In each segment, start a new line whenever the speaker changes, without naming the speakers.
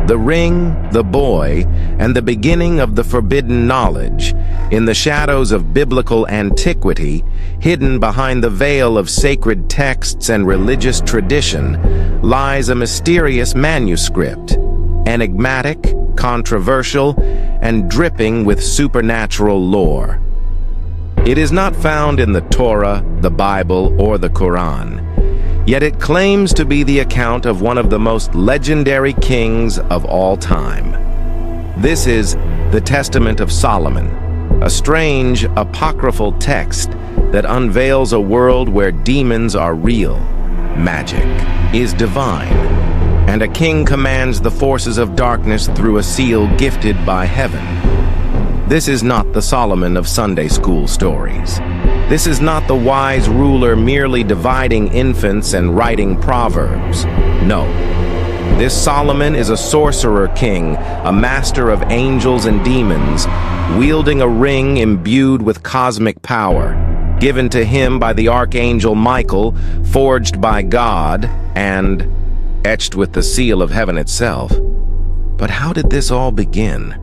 The ring, the boy, and the beginning of the forbidden knowledge, in the shadows of biblical antiquity, hidden behind the veil of sacred texts and religious tradition, lies a mysterious manuscript, enigmatic, controversial, and dripping with supernatural lore. It is not found in the Torah, the Bible, or the Quran, yet it claims to be the account of one of the most legendary kings of all time. This is the Testament of Solomon, a strange, apocryphal text that unveils a world where demons are real, magic is divine, and a king commands the forces of darkness through a seal gifted by heaven. This is not the Solomon of Sunday school stories. This is not the wise ruler merely dividing infants and writing proverbs. No. This Solomon is a sorcerer king, a master of angels and demons, wielding a ring imbued with cosmic power, given to him by the archangel Michael, forged by God, and etched with the seal of heaven itself. But how did this all begin?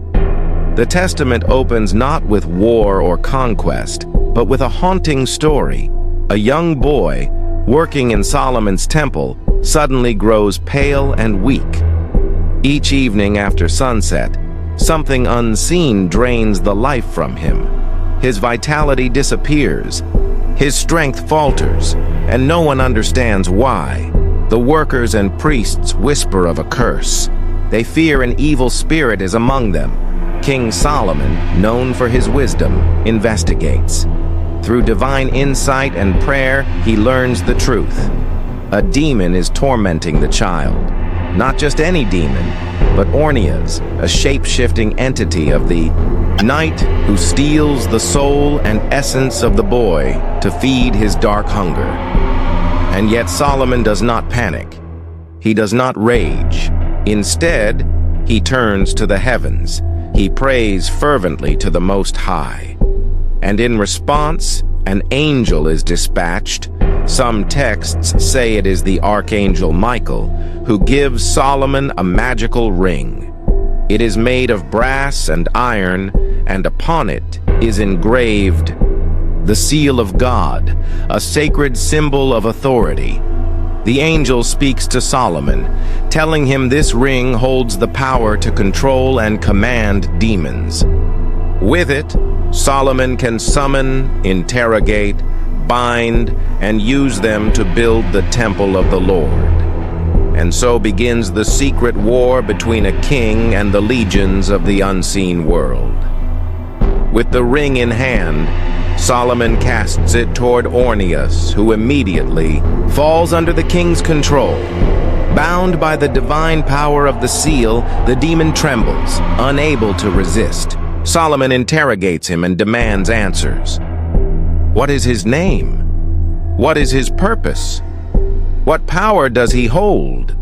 The Testament opens not with war or conquest, but with a haunting story. A young boy, working in Solomon's temple, suddenly grows pale and weak. Each evening after sunset, something unseen drains the life from him. His vitality disappears. His strength falters, and no one understands why. The workers and priests whisper of a curse. They fear an evil spirit is among them. King Solomon, known for his wisdom, investigates. Through divine insight and prayer, he learns the truth. A demon is tormenting the child. Not just any demon, but Ornias, a shape-shifting entity of the night who steals the soul and essence of the boy to feed his dark hunger. And yet Solomon does not panic. He does not rage. Instead, he turns to the heavens. He prays fervently to the Most High. And in response, an angel is dispatched. Some texts say it is the archangel Michael, who gives Solomon a magical ring. It is made of brass and iron, and upon it is engraved the seal of God, a sacred symbol of authority. The angel speaks to Solomon, telling him this ring holds the power to control and command demons. With it, Solomon can summon, interrogate, bind, and use them to build the temple of the Lord. And so begins the secret war between a king and the legions of the unseen world. With the ring in hand, Solomon casts it toward Ornias, who immediately falls under the king's control. Bound by the divine power of the seal, the demon trembles, unable to resist. Solomon interrogates him and demands answers. What is his name? What is his purpose? What power does he hold?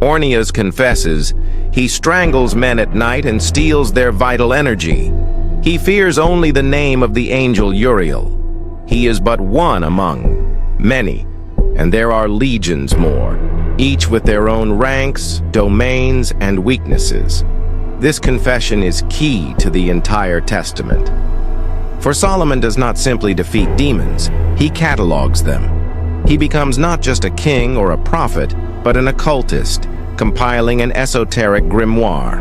Ornias confesses he strangles men at night and steals their vital energy. He fears only the name of the angel Uriel. He is but one among many, and there are legions more, each with their own ranks, domains, and weaknesses. This confession is key to the entire Testament. For Solomon does not simply defeat demons, he catalogs them. He becomes not just a king or a prophet, but an occultist, compiling an esoteric grimoire.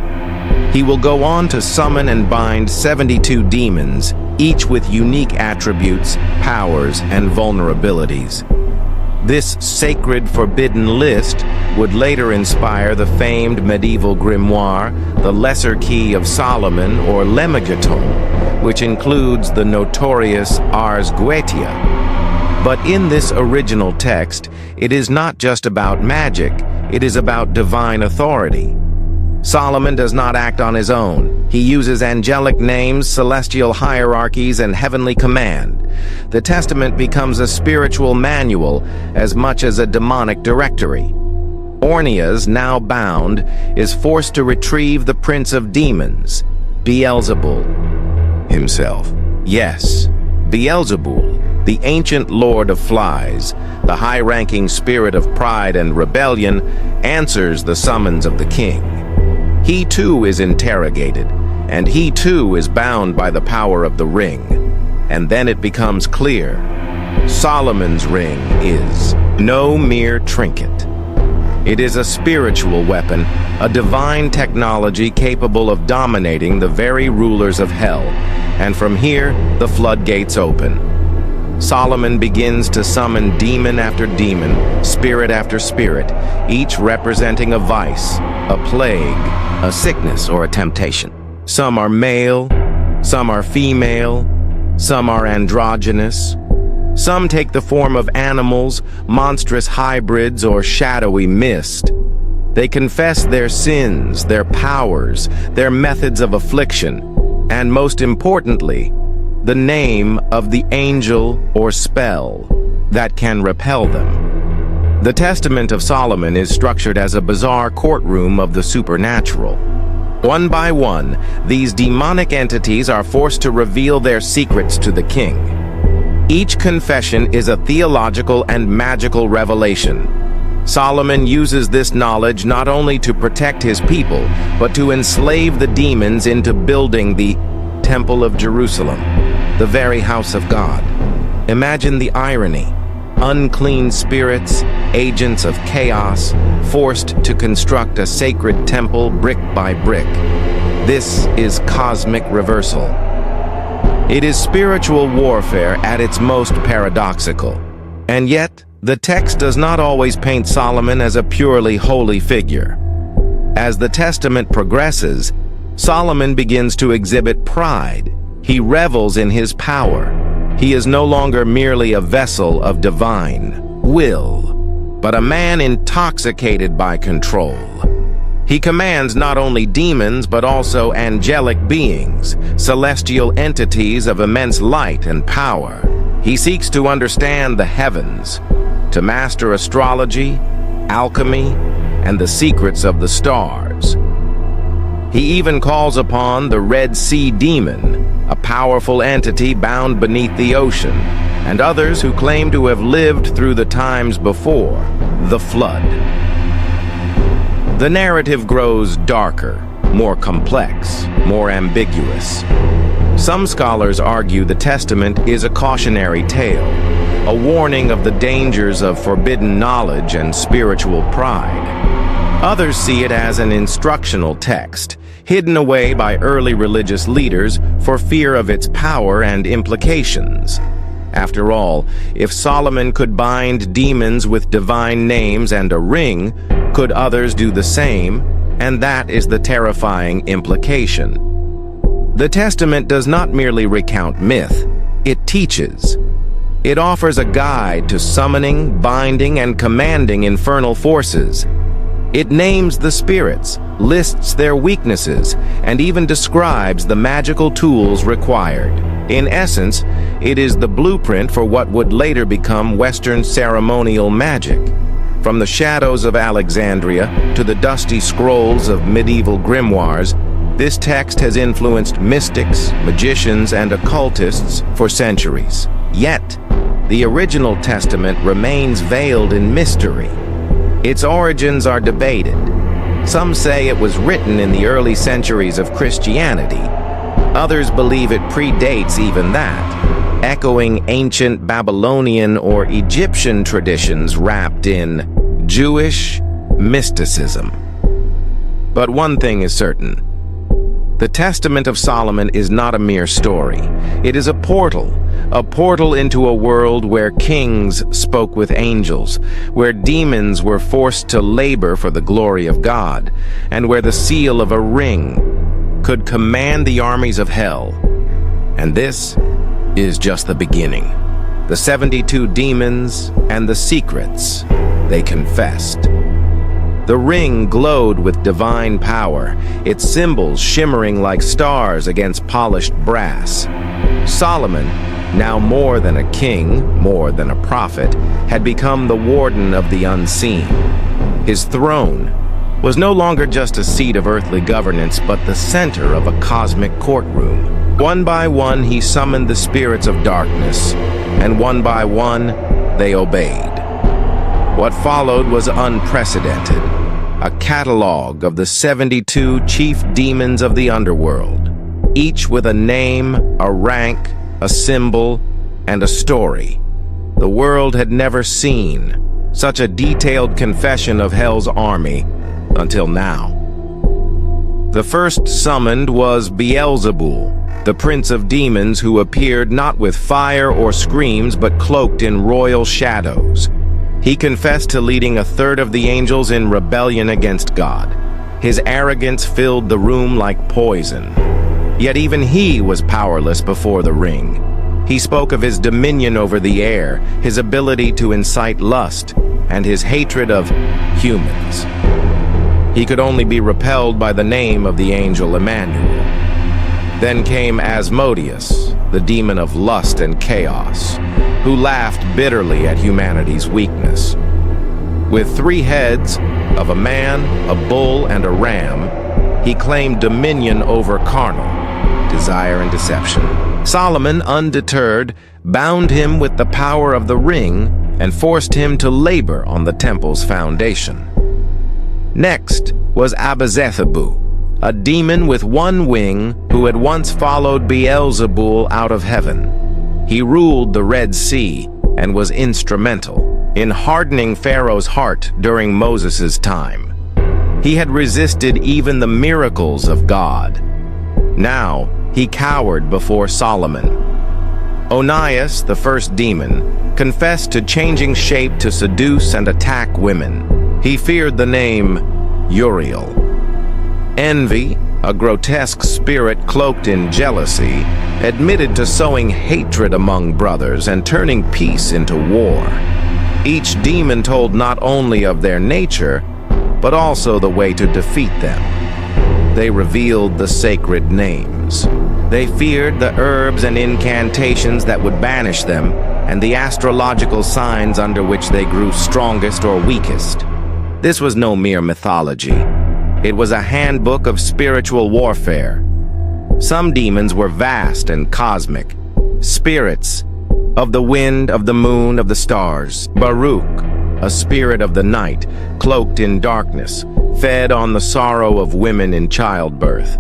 He will go on to summon and bind 72 demons, each with unique attributes, powers, and vulnerabilities. This sacred forbidden list would later inspire the famed medieval grimoire, the Lesser Key of Solomon, or Lemegeton, which includes the notorious Ars Goetia. But in this original text, it is not just about magic, it is about divine authority. Solomon does not act on his own. He uses angelic names, celestial hierarchies, and heavenly command. The Testament becomes a spiritual manual as much as a demonic directory. Ornias, now bound, is forced to retrieve the prince of demons, Beelzebul himself. Yes, Beelzebul, the ancient lord of flies, the high-ranking spirit of pride and rebellion, answers the summons of the king. he too is interrogated, and he too is bound by the power of the ring. And then it becomes clear, Solomon's ring is no mere trinket. It is a spiritual weapon, a divine technology capable of dominating the very rulers of hell. And from here, the floodgates open. Solomon begins to summon demon after demon, spirit after spirit, each representing a vice, a plague, a sickness, or a temptation. Some are male, some are female, some are androgynous. Some take the form of animals, monstrous hybrids, or shadowy mist. They confess their sins, their powers, their methods of affliction, and most importantly, the name of the angel or spell that can repel them. The Testament of Solomon is structured as a bizarre courtroom of the supernatural. One by one, these demonic entities are forced to reveal their secrets to the king. Each confession is a theological and magical revelation. Solomon uses this knowledge not only to protect his people, but to enslave the demons into building the Temple of Jerusalem, the very house of God. Imagine the irony. Unclean spirits, agents of chaos, forced to construct a sacred temple brick by brick. This is cosmic reversal. It is spiritual warfare at its most paradoxical. And yet, the text does not always paint Solomon as a purely holy figure. As the Testament progresses, Solomon begins to exhibit pride. He revels in his power. He is no longer merely a vessel of divine will, but a man intoxicated by control. He commands not only demons, but also angelic beings, celestial entities of immense light and power. He seeks to understand the heavens, to master astrology, alchemy, and the secrets of the stars. He even calls upon the Red Sea demon, a powerful entity bound beneath the ocean, and others who claim to have lived through the times before the flood. The narrative grows darker, more complex, more ambiguous. Some scholars argue the Testament is a cautionary tale, a warning of the dangers of forbidden knowledge and spiritual pride. Others see it as an instructional text, hidden away by early religious leaders for fear of its power and implications. After all, if Solomon could bind demons with divine names and a ring, could others do the same? And that is the terrifying implication. The Testament does not merely recount myth, it teaches. It offers a guide to summoning, binding, and commanding infernal forces. It names the spirits, lists their weaknesses, and even describes the magical tools required. In essence, it is the blueprint for what would later become Western ceremonial magic. From the shadows of Alexandria to the dusty scrolls of medieval grimoires, this text has influenced mystics, magicians, and occultists for centuries. Yet, the original Testament remains veiled in mystery. Its origins are debated. Some say it was written in the early centuries of Christianity. Others believe it predates even that, echoing ancient Babylonian or Egyptian traditions wrapped in Jewish mysticism. But one thing is certain. The Testament of Solomon is not a mere story. It is a portal into a world where kings spoke with angels, where demons were forced to labor for the glory of God, and where the seal of a ring could command the armies of hell. And this is just the beginning. The 72 demons and the secrets they confessed. The ring glowed with divine power, its symbols shimmering like stars against polished brass. Solomon, now more than a king, more than a prophet, had become the warden of the unseen. His throne was no longer just a seat of earthly governance, but the center of a cosmic courtroom. One by one, he summoned the spirits of darkness, and one by one, they obeyed. What followed was unprecedented. a catalog of the 72 chief demons of the underworld, each with a name, a rank, a symbol, and a story. The world had never seen such a detailed confession of Hell's army until now. The first summoned was Beelzebul, the prince of demons who appeared not with fire or screams but cloaked in royal shadows. He confessed to leading a third of the angels in rebellion against God. His arrogance filled the room like poison. Yet even he was powerless before the ring. He spoke of his dominion over the air, his ability to incite lust, and his hatred of humans. He could only be repelled by the name of the angel Emmanuel. Then came Asmodeus, the demon of lust and chaos, who laughed bitterly at humanity's weakness. With 3 heads, of a man, a bull, and a ram, he claimed dominion over carnal desire and deception. Solomon, undeterred, bound him with the power of the ring and forced him to labor on the temple's foundation. Next was Abazethebu, a demon with 1 wing who had once followed Beelzebul out of heaven. He ruled the Red Sea and was instrumental in hardening Pharaoh's heart during Moses' time. He had resisted even the miracles of God. Now, he cowered before Solomon. Onias, the first demon, confessed to changing shape to seduce and attack women. He feared the name Uriel. Envy, a grotesque spirit cloaked in jealousy, admitted to sowing hatred among brothers and turning peace into war. Each demon told not only of their nature, but also the way to defeat them. They revealed the sacred names. They feared the herbs and incantations that would banish them, and the astrological signs under which they grew strongest or weakest. This was no mere mythology. It was a handbook of spiritual warfare. Some demons were vast and cosmic, spirits of the wind, of the moon, of the stars. Baruch, a spirit of the night, cloaked in darkness, fed on the sorrow of women in childbirth.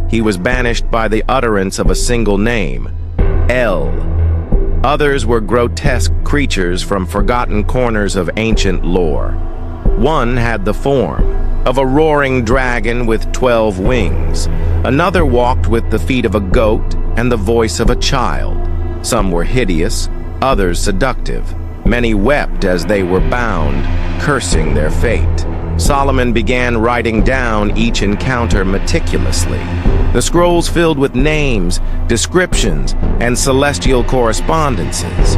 He was banished by the utterance of a single name, El. Others were grotesque creatures from forgotten corners of ancient lore. One had the form of a roaring dragon with 12 wings. Another walked with the feet of a goat and the voice of a child. Some were hideous, others seductive. Many wept as they were bound, cursing their fate. Solomon began writing down each encounter meticulously. The scrolls filled with names, descriptions, and celestial correspondences.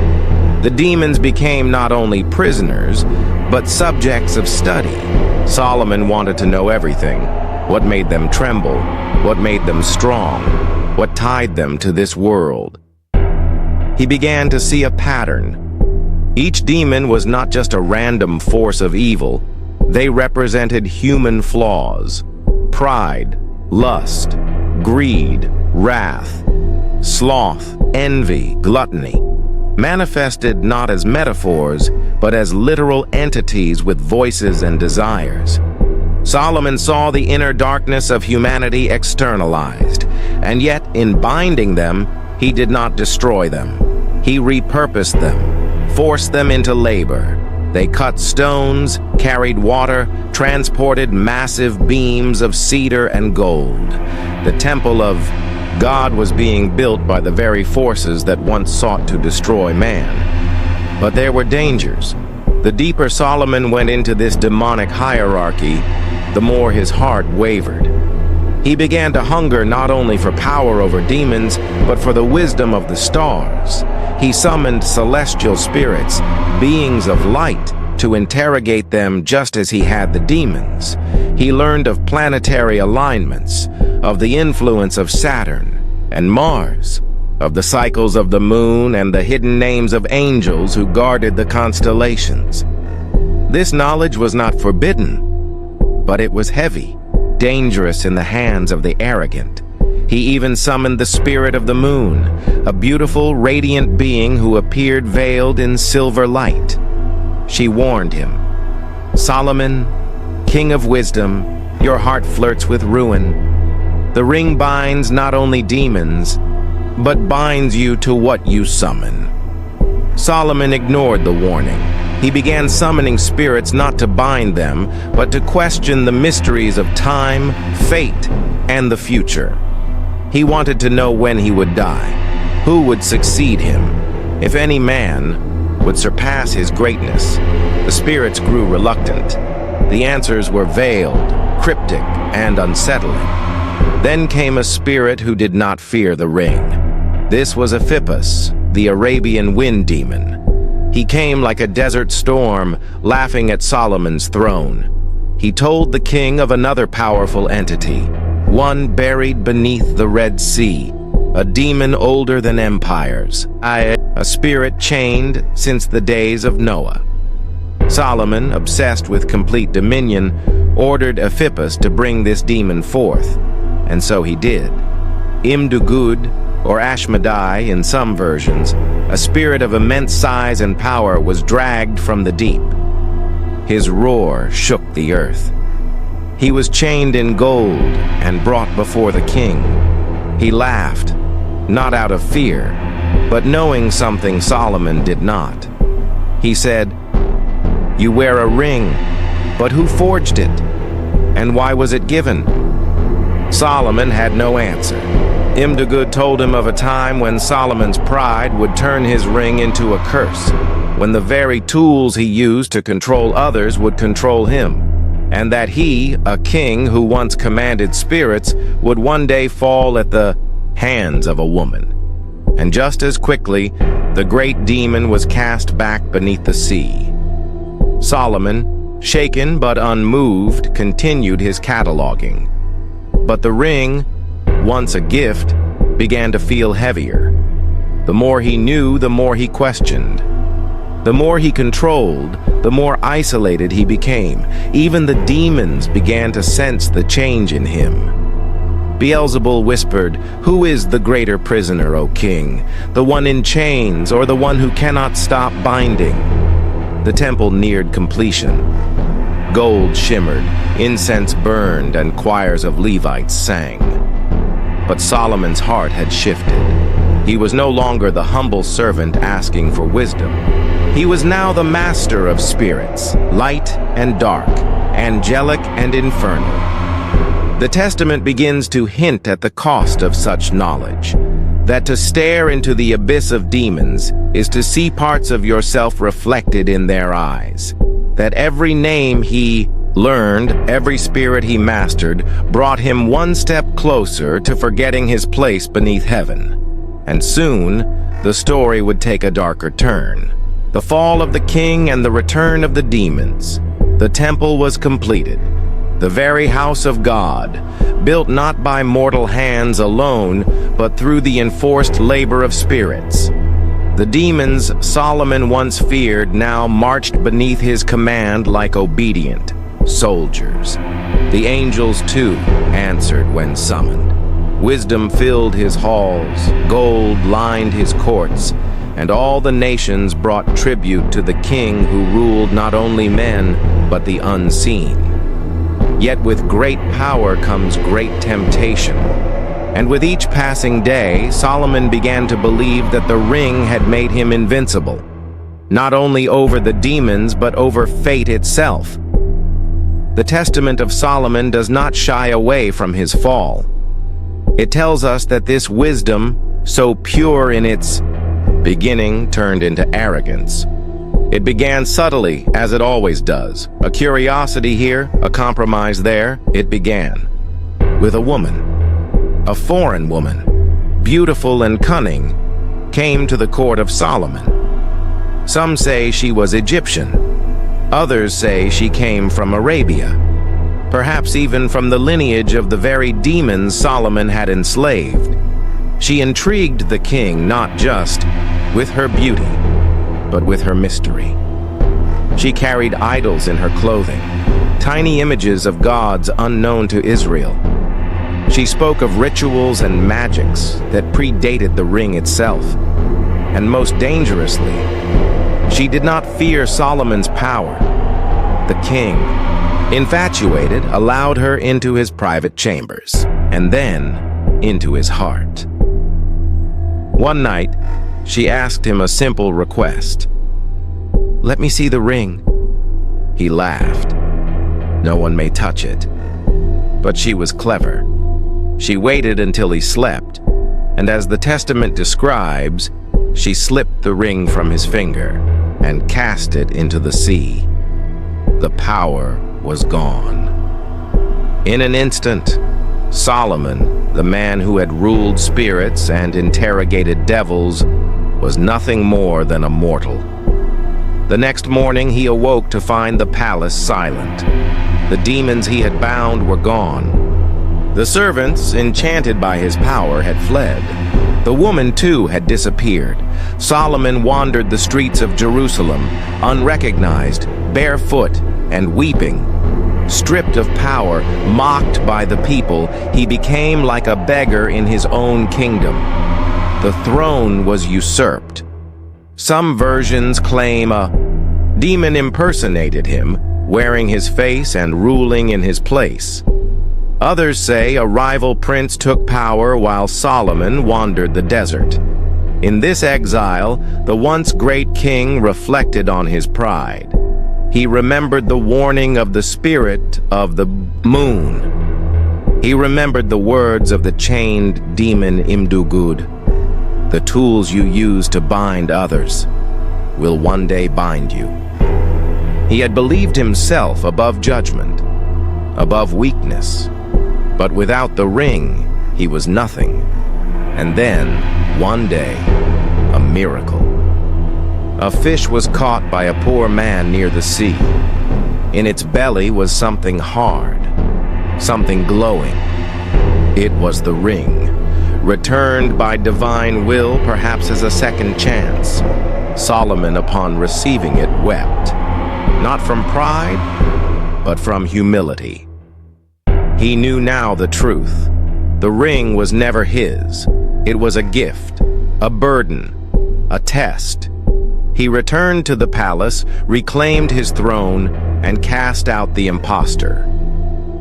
The demons became not only prisoners, but subjects of study. Solomon wanted to know everything. What made them tremble? What made them strong? What tied them to this world? He began to see a pattern. Each demon was not just a random force of evil. They represented human flaws: pride, lust, greed, wrath, sloth, envy, gluttony, manifested not as metaphors, but as literal entities with voices and desires. Solomon saw the inner darkness of humanity externalized, and yet in binding them, he did not destroy them. He repurposed them, forced them into labor. They cut stones, carried water, transported massive beams of cedar and gold. The temple of God was being built by the very forces that once sought to destroy man. But there were dangers. The deeper Solomon went into this demonic hierarchy, the more his heart wavered. He began to hunger not only for power over demons, but for the wisdom of the stars. He summoned celestial spirits, beings of light, to interrogate them just as he had the demons. He learned of planetary alignments, of the influence of Saturn and Mars, of the cycles of the moon and the hidden names of angels who guarded the constellations. This knowledge was not forbidden, but it was heavy, dangerous in the hands of the arrogant. He even summoned the spirit of the moon, a beautiful, radiant being who appeared veiled in silver light. She warned him, "Solomon, King of wisdom, your heart flirts with ruin. The ring binds not only demons, but binds you to what you summon. Solomon ignored the warning. He began summoning spirits not to bind them, but to question the mysteries of time, fate, and the future. He wanted to know when he would die, who would succeed him, if any man would surpass his greatness. The spirits grew reluctant. The answers were veiled, cryptic, and unsettling. Then came a spirit who did not fear the ring. This was Ephippus, the Arabian wind demon. He came like a desert storm, laughing at Solomon's throne. He told the king of another powerful entity, one buried beneath the Red Sea, a demon older than empires, a spirit chained since the days of Noah. Solomon, obsessed with complete dominion, ordered Ephippus to bring this demon forth, and so he did. Imdugud, or Ashmedai in some versions, a spirit of immense size and power, was dragged from the deep. His roar shook the earth. He was chained in gold and brought before the king. He laughed, not out of fear, but knowing something Solomon did not. He said, "You wear a ring, but who forged it? And why was it given?" Solomon had no answer. Imdugud told him of a time when Solomon's pride would turn his ring into a curse, when the very tools he used to control others would control him, and that he, a king who once commanded spirits, would one day fall at the hands of a woman. And just as quickly, the great demon was cast back beneath the sea. Solomon, shaken but unmoved, continued his cataloging. But the ring, once a gift, began to feel heavier. The more he knew, the more he questioned. The more he controlled, the more isolated he became. Even the demons began to sense the change in him. Beelzebul whispered, "Who is the greater prisoner, O king? The one in chains, or the one who cannot stop binding?" The temple neared completion. Gold shimmered, incense burned, and choirs of Levites sang. But Solomon's heart had shifted. He was no longer the humble servant asking for wisdom. He was now the master of spirits, light and dark, angelic and infernal. The Testament begins to hint at the cost of such knowledge, that to stare into the abyss of demons is to see parts of yourself reflected in their eyes, that every name he learned, every spirit he mastered, brought him one step closer to forgetting his place beneath heaven. And soon, the story would take a darker turn. The fall of the king and the return of the demons. The temple was completed. The very house of God, built not by mortal hands alone, but through the enforced labor of spirits. The demons Solomon once feared now marched beneath his command like obedient soldiers. The angels, too, answered when summoned. Wisdom filled his halls, gold lined his courts, and all the nations brought tribute to the king who ruled not only men, but the unseen. Yet with great power comes great temptation. And with each passing day, Solomon began to believe that the ring had made him invincible, not only over the demons, but over fate itself. The Testament of Solomon does not shy away from his fall. It tells us that this wisdom, so pure in its beginning, turned into arrogance. It began subtly, as it always does. A curiosity here, a compromise there. It began with a woman, a foreign woman, beautiful and cunning, came to the court of Solomon. Some say she was Egyptian. Others say she came from Arabia, perhaps even from the lineage of the very demons Solomon had enslaved. She intrigued the king not just with her beauty, but with her mystery. She carried idols in her clothing, tiny images of gods unknown to Israel. She spoke of rituals and magics that predated the ring itself. And most dangerously, she did not fear Solomon's power. The king, Infatuated, allowed her into his private chambers, and then into his heart. One night, she asked him a simple request. "Let me see the ring." He laughed. "No one may touch it." But she was clever. She waited until he slept, and as the testament describes, she slipped the ring from his finger and cast it into the sea. The power was gone. In an instant, Solomon, the man who had ruled spirits and interrogated devils, was nothing more than a mortal. The next morning he awoke to find the palace silent. The demons he had bound were gone. The servants, enchanted by his power, had fled. The woman, too, had disappeared. Solomon wandered the streets of Jerusalem, unrecognized, barefoot, and weeping. Stripped of power, mocked by the people, he became like a beggar in his own kingdom. The throne was usurped. Some versions claim a demon impersonated him, wearing his face and ruling in his place. Others say a rival prince took power while Solomon wandered the desert. In this exile, the once great king reflected on his pride. He remembered the warning of the spirit of the moon. He remembered the words of the chained demon Imdugud. "The tools you use to bind others will one day bind you." He had believed himself above judgment, above weakness. But without the ring, he was nothing. And then, one day, a miracle. A fish was caught by a poor man near the sea. In its belly was something hard, something glowing. It was the ring, returned by divine will, perhaps as a second chance. Solomon, upon receiving it, wept, not from pride, but from humility. He knew now the truth. The ring was never his. It was a gift, a burden, a test. He returned to the palace, reclaimed his throne, and cast out the impostor.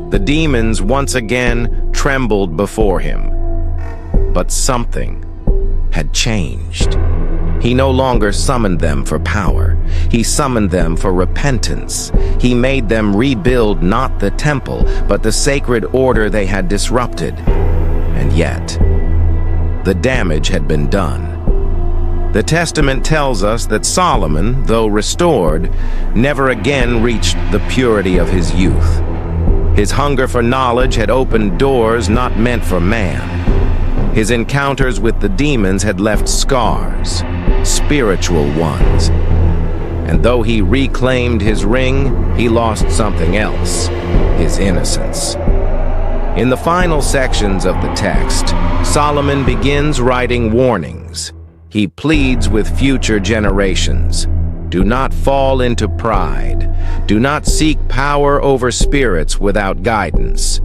The demons once again trembled before him. But something had changed. He no longer summoned them for power. He summoned them for repentance. He made them rebuild not the temple, but the sacred order they had disrupted. And yet, the damage had been done. The Testament tells us that Solomon, though restored, never again reached the purity of his youth. His hunger for knowledge had opened doors not meant for man. His encounters with the demons had left scars, spiritual ones. And though he reclaimed his ring, he lost something else, his innocence. In the final sections of the text, Solomon begins writing warnings. He pleads with future generations. Do not fall into pride. Do not seek power over spirits without guidance.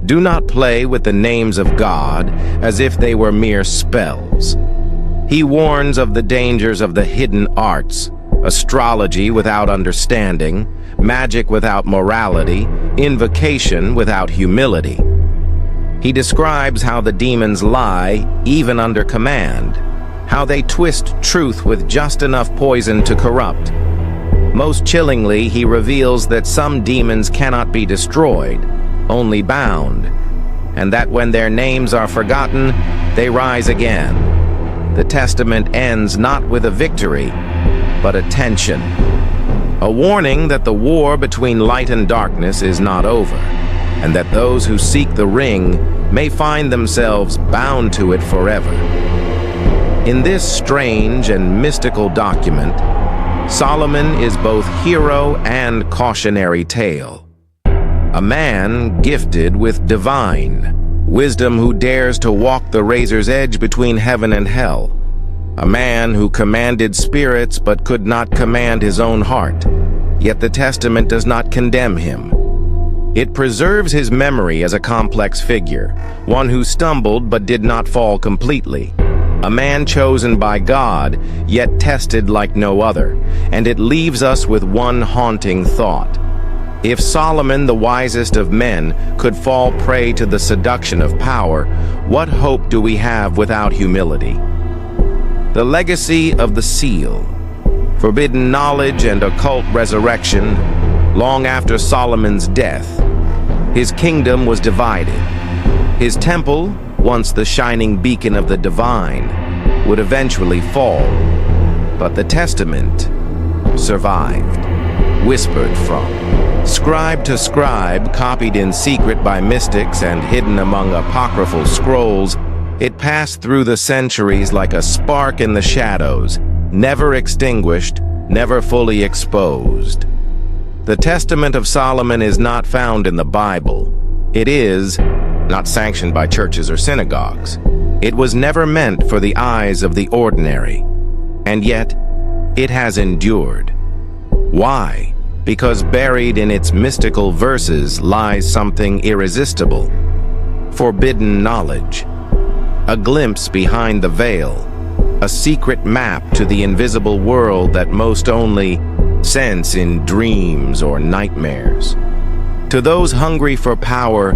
Do not play with the names of God as if they were mere spells. He warns of the dangers of the hidden arts, astrology without understanding, magic without morality, invocation without humility. He describes how the demons lie even under command, how they twist truth with just enough poison to corrupt. Most chillingly, he reveals that some demons cannot be destroyed, only bound, and that when their names are forgotten, they rise again. The testament ends not with a victory, but a tension. A warning that the war between light and darkness is not over, and that those who seek the ring may find themselves bound to it forever. In this strange and mystical document, Solomon is both hero and cautionary tale. A man gifted with divine wisdom who dares to walk the razor's edge between heaven and hell. A man who commanded spirits but could not command his own heart. Yet the Testament does not condemn him. It preserves his memory as a complex figure, one who stumbled but did not fall completely. A man chosen by God, yet tested like no other, and it leaves us with one haunting thought. If Solomon, the wisest of men, could fall prey to the seduction of power, what hope do we have without humility? The legacy of the seal. Forbidden knowledge and occult resurrection. Long after Solomon's death, his kingdom was divided. His temple, once the shining beacon of the divine, would eventually fall. But the testament survived, whispered from scribe to scribe, copied in secret by mystics and hidden among apocryphal scrolls. It passed through the centuries like a spark in the shadows, never extinguished, never fully exposed. The Testament of Solomon is not found in the Bible. It is not sanctioned by churches or synagogues. It was never meant for the eyes of the ordinary. And yet, it has endured. Why? Because buried in its mystical verses lies something irresistible. Forbidden knowledge. A glimpse behind the veil. A secret map to the invisible world that most only sense in dreams or nightmares. To those hungry for power,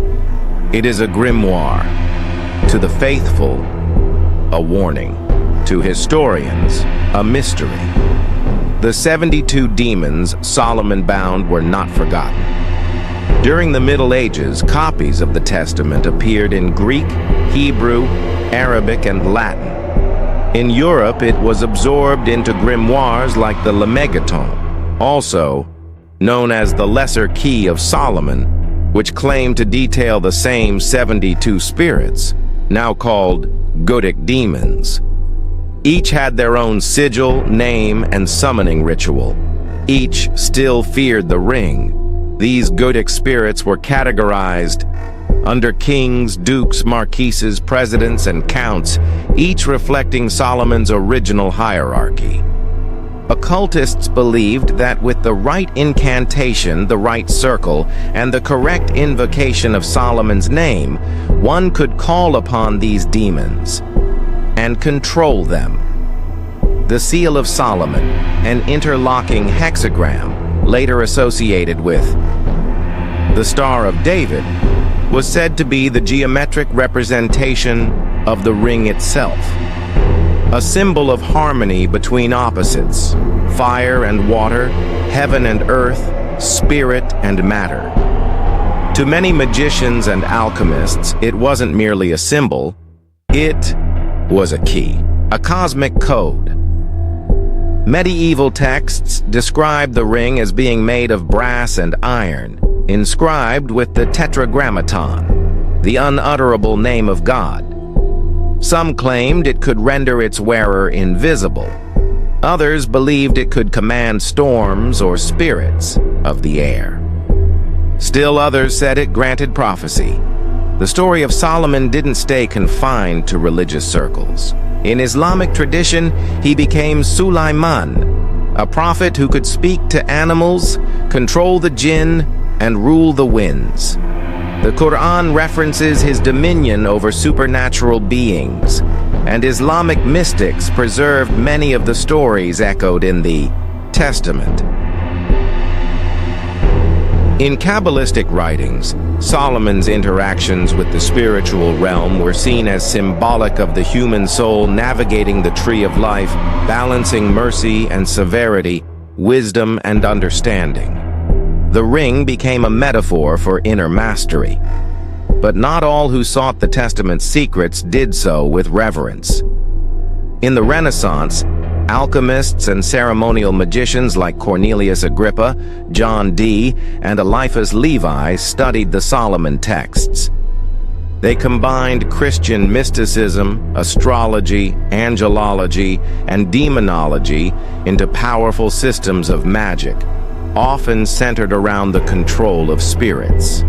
it is a grimoire. To the faithful, a warning. To historians, a mystery. The 72 demons Solomon bound were not forgotten. During the Middle Ages, copies of the Testament appeared in Greek, Hebrew, Arabic, and Latin. In Europe, it was absorbed into grimoires like the Lemegeton, also known as the Lesser Key of Solomon, which claimed to detail the same 72 spirits, now called Godic demons. Each had their own sigil, name, and summoning ritual. Each still feared the ring. These Godic spirits were categorized under kings, dukes, marquises, presidents, and counts, each reflecting Solomon's original hierarchy. Occultists believed that with the right incantation, the right circle, and the correct invocation of Solomon's name, one could call upon these demons and control them. The Seal of Solomon, an interlocking hexagram later associated with the Star of David, was said to be the geometric representation of the ring itself, a symbol of harmony between opposites, fire and water, heaven and earth, spirit and matter. To many magicians and alchemists, it wasn't merely a symbol, it was a key, a cosmic code. Medieval texts describe the ring as being made of brass and iron, inscribed with the Tetragrammaton, the unutterable name of God. Some claimed it could render its wearer invisible. Others believed it could command storms or spirits of the air. Still others said it granted prophecy. The story of Solomon didn't stay confined to religious circles. In Islamic tradition, he became Sulaiman, a prophet who could speak to animals, control the jinn, and rule the winds. The Quran references his dominion over supernatural beings, and Islamic mystics preserved many of the stories echoed in the Testament. In Kabbalistic writings, Solomon's interactions with the spiritual realm were seen as symbolic of the human soul navigating the tree of life, balancing mercy and severity, wisdom and understanding. The ring became a metaphor for inner mastery. But not all who sought the Testament's secrets did so with reverence. In the Renaissance, alchemists and ceremonial magicians like Cornelius Agrippa, John Dee, and Eliphas Levi studied the Solomon texts. They combined Christian mysticism, astrology, angelology, and demonology into powerful systems of magic, often centered around the control of spirits.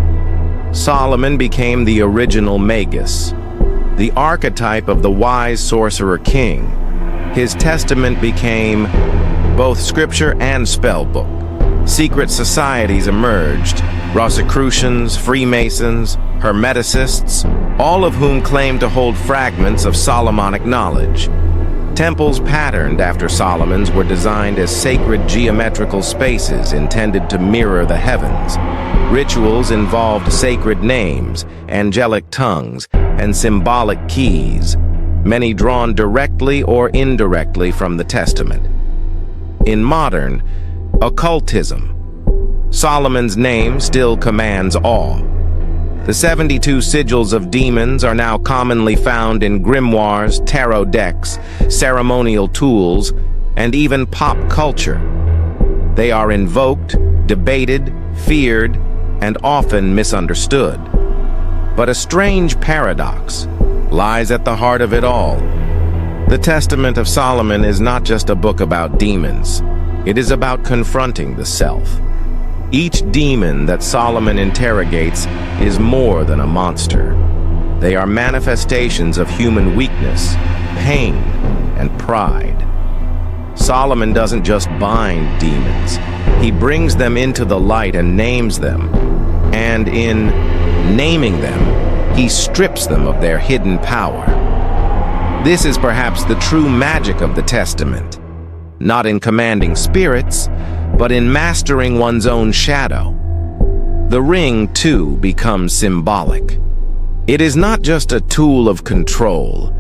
Solomon became the original magus, the archetype of the wise sorcerer king. His testament became both scripture and spell book. Secret societies emerged, Rosicrucians, Freemasons, Hermeticists, all of whom claimed to hold fragments of Solomonic knowledge. Temples patterned after Solomon's were designed as sacred geometrical spaces intended to mirror the heavens. Rituals involved sacred names, angelic tongues, and symbolic keys, many drawn directly or indirectly from the Testament. In modern occultism, Solomon's name still commands awe. The 72 sigils of demons are now commonly found in grimoires, tarot decks, ceremonial tools, and even pop culture. They are invoked, debated, feared, and often misunderstood. But a strange paradox lies at the heart of it all. The Testament of Solomon is not just a book about demons. It is about confronting the self. Each demon that Solomon interrogates is more than a monster. They are manifestations of human weakness, pain, and pride. Solomon doesn't just bind demons. He brings them into the light and names them. And in naming them, he strips them of their hidden power. This is perhaps the true magic of the Testament. Not in commanding spirits, but in mastering one's own shadow. The ring, too, becomes symbolic. It is not just a tool of control,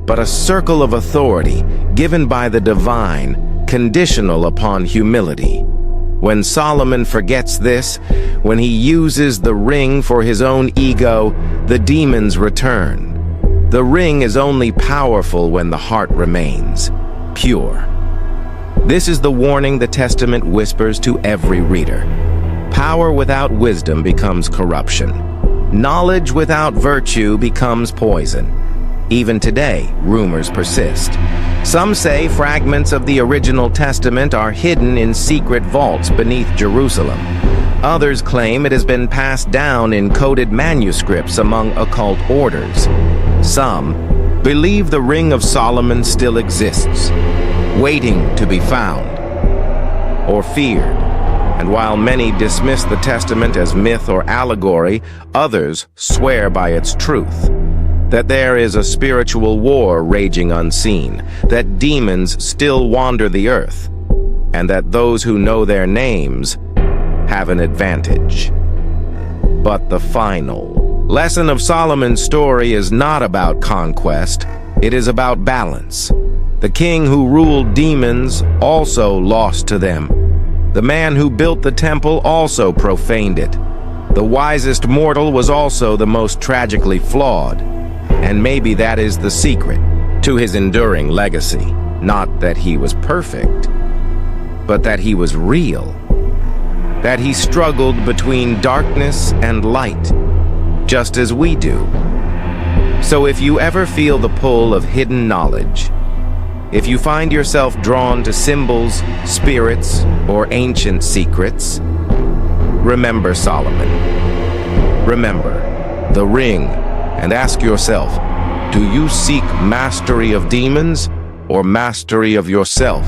but a circle of authority given by the divine, conditional upon humility. When Solomon forgets this, when he uses the ring for his own ego, the demons return. The ring is only powerful when the heart remains pure. This is the warning the Testament whispers to every reader. Power without wisdom becomes corruption. Knowledge without virtue becomes poison. Even today, rumors persist. Some say fragments of the original Testament are hidden in secret vaults beneath Jerusalem. Others claim it has been passed down in coded manuscripts among occult orders. Some believe the Ring of Solomon still exists, waiting to be found or feared. And while many dismiss the Testament as myth or allegory, others swear by its truth. That there is a spiritual war raging unseen, that demons still wander the earth, and that those who know their names have an advantage. But the final lesson of Solomon's story is not about conquest, it is about balance. The king who ruled demons also lost to them. The man who built the temple also profaned it. The wisest mortal was also the most tragically flawed. And maybe that is the secret to his enduring legacy. Not that he was perfect, but that he was real. That he struggled between darkness and light, just as we do. So if you ever feel the pull of hidden knowledge, if you find yourself drawn to symbols, spirits, or ancient secrets, remember Solomon. Remember the ring, and ask yourself, do you seek mastery of demons or mastery of yourself?